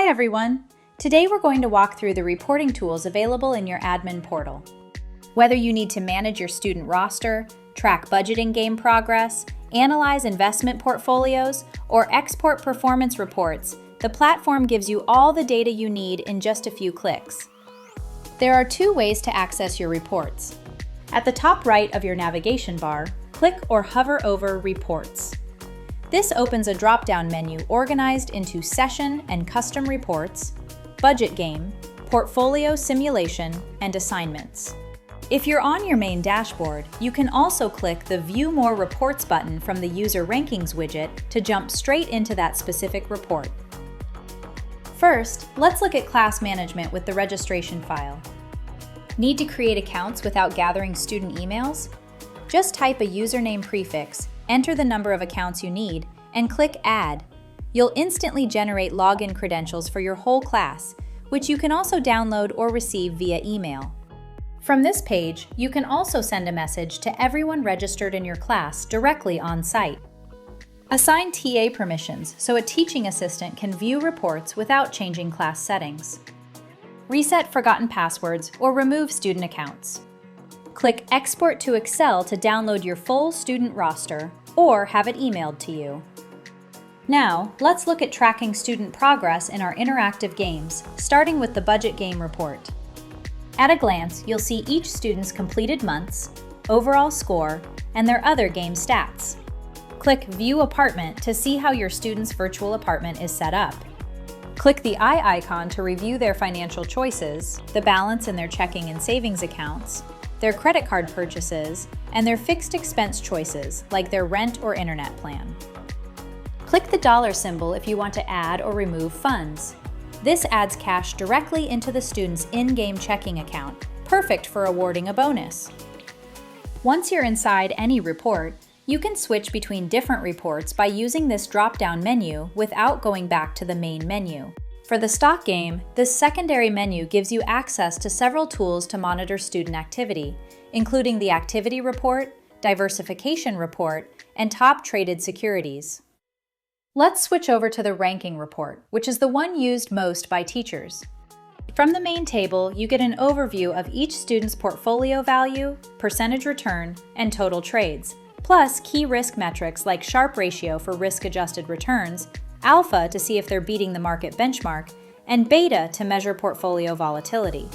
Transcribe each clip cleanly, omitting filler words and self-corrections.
Hi everyone! Today we're going to walk through the reporting tools available in your admin portal. Whether you need to manage your student roster, track budgeting game progress, analyze investment portfolios, or export performance reports, the platform gives you all the data you need in just a few clicks. There are two ways to access your reports. At the top right of your navigation bar, click or hover over Reports. This opens a drop-down menu organized into Session and Custom Reports, Budget Game, Portfolio Simulation, and Assignments. If you're on your main dashboard, you can also click the View More Reports button from the User Rankings widget to jump straight into that specific report. First, let's look at class management with the registration file. Need to create accounts without gathering student emails? Just type a username prefix, enter the number of accounts you need, and click Add. You'll instantly generate login credentials for your whole class, which you can also download or receive via email. From this page, you can also send a message to everyone registered in your class directly on site. Assign TA permissions so a teaching assistant can view reports without changing class settings. Reset forgotten passwords or remove student accounts. Click Export to Excel to download your full student roster or have it emailed to you. Now, let's look at tracking student progress in our interactive games, starting with the Budget Game report. At a glance, you'll see each student's completed months, overall score, and their other game stats. Click View Apartment to see how your student's virtual apartment is set up. Click the eye icon to review their financial choices, the balance in their checking and savings accounts, their credit card purchases, and their fixed expense choices, like their rent or internet plan. Click the dollar symbol if you want to add or remove funds. This adds cash directly into the student's in-game checking account, perfect for awarding a bonus. Once you're inside any report, you can switch between different reports by using this drop-down menu without going back to the main menu. For the stock game, this secondary menu gives you access to several tools to monitor student activity, including the activity report, diversification report, and top traded securities. Let's switch over to the ranking report, which is the one used most by teachers. From the main table, you get an overview of each student's portfolio value, percentage return, and total trades, plus key risk metrics like Sharpe ratio for risk-adjusted returns, alpha to see if they're beating the market benchmark, and beta to measure portfolio volatility.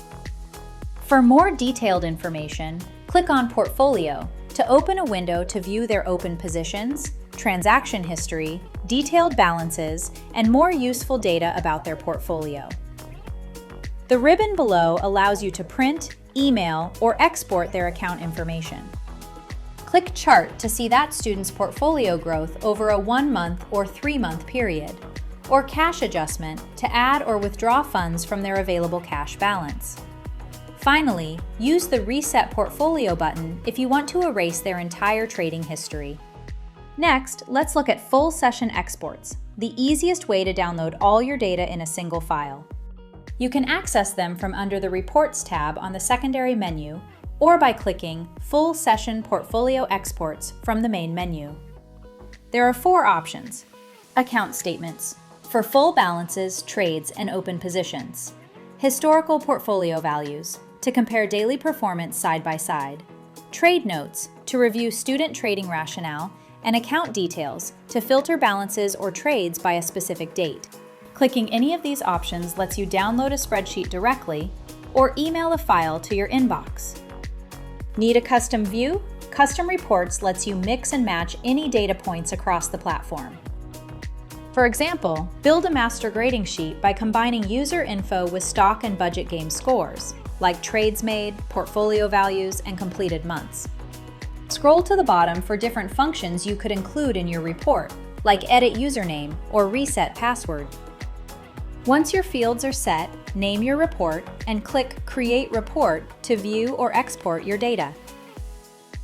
For more detailed information, click on Portfolio to open a window to view their open positions, transaction history, detailed balances, and more useful data about their portfolio. The ribbon below allows you to print, email, or export their account information. Click Chart to see that student's portfolio growth over a 1-month or 3-month period, or Cash Adjustment to add or withdraw funds from their available cash balance. Finally, use the Reset Portfolio button if you want to erase their entire trading history. Next, let's look at full session exports, the easiest way to download all your data in a single file. You can access them from under the Reports tab on the secondary menu, or by clicking Full Session Portfolio Exports from the main menu. There are 4 options. Account statements, for full balances, trades, and open positions. Historical portfolio values, to compare daily performance side by side. Trade notes, to review student trading rationale, and account details, to filter balances or trades by a specific date. Clicking any of these options lets you download a spreadsheet directly or email a file to your inbox. Need a custom view? Custom Reports lets you mix and match any data points across the platform. For example, build a master grading sheet by combining user info with stock and budget game scores, like trades made, portfolio values, and completed months. Scroll to the bottom for different functions you could include in your report, like edit username or reset password. Once your fields are set, name your report and click Create Report to view or export your data.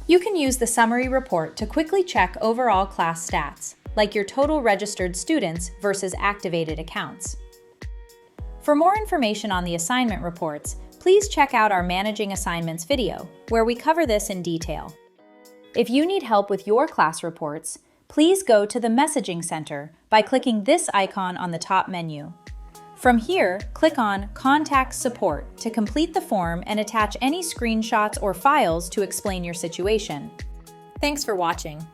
You can use the summary report to quickly check overall class stats, like your total registered students versus activated accounts. For more information on the assignment reports, please check out our Managing Assignments video, where we cover this in detail. If you need help with your class reports, please go to the Messaging Center by clicking this icon on the top menu. From here, click on Contact Support to complete the form and attach any screenshots or files to explain your situation. Thanks for watching.